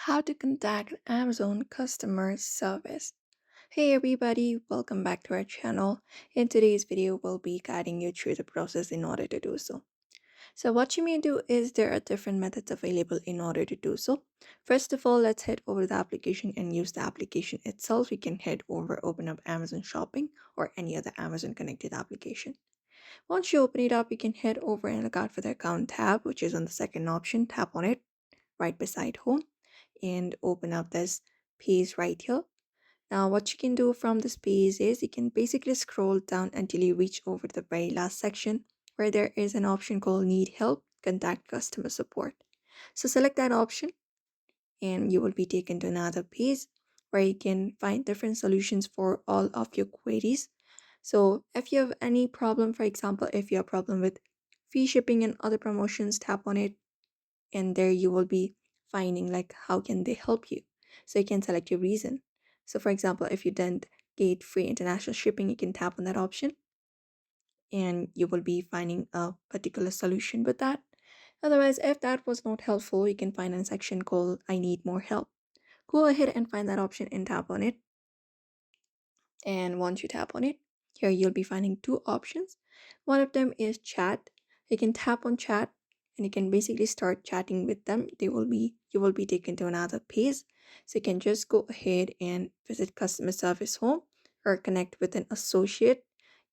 How to contact Amazon customer service. Hey everybody, welcome back to our channel. In today's video, we'll be guiding you through the process in order to do so. So what you may do is there are different methods available in order to do so. First of all, let's head over the application and use the application itself. You can head over, open up Amazon Shopping or any other Amazon connected application. Once you open it up, you can head over and look out for the account tab, which is on the second option. Tap on it right beside home and open up this page right here. Now, what you can do from this page is you can basically scroll down until you reach over to the very last section where there is an option called Need Help, Contact Customer Support. So, select that option and you will be taken to another page where you can find different solutions for all of your queries. So, if you have any problem, for example, if you have a problem with free shipping and other promotions, tap on it and there you will be finding like how can they help you, so you can select your reason. So for example, if you didn't get free international shipping, you can tap on that option and you will be finding a particular solution with that. Otherwise, if that was not helpful, you can find a section called I need more help. Go ahead and find that option and tap on it. And once you tap on it, here you'll be finding two options. One of them is chat. You can tap on chat and you can basically start chatting with them. You will be taken to another page. So you can just go ahead and visit customer service home or connect with an associate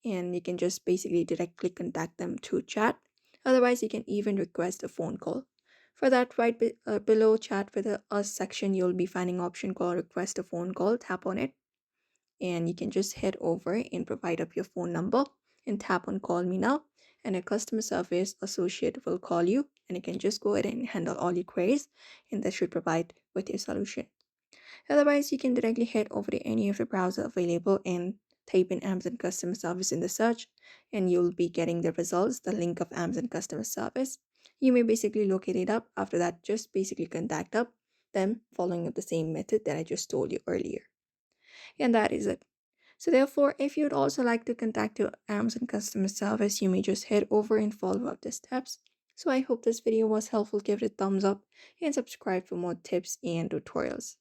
and you can just basically directly contact them through chat. Otherwise, you can even request a phone call. For that, below chat with us section, you'll be finding option called request a phone call. Tap on it and you can just head over and provide up your phone number and tap on call me now, and a customer service associate will call you and you can just go ahead and handle all your queries and that should provide with your solution. Otherwise, you can directly head over to any of the browser available and type in Amazon customer service in the search and you'll be getting the results, the link of Amazon customer service. You may basically locate it up. After that, just basically contact up them following up the same method that I just told you earlier, and that is it. So therefore, if you'd also like to contact your Amazon customer service, you may just head over and follow up the steps. So I hope this video was helpful. Give it a thumbs up and subscribe for more tips and tutorials.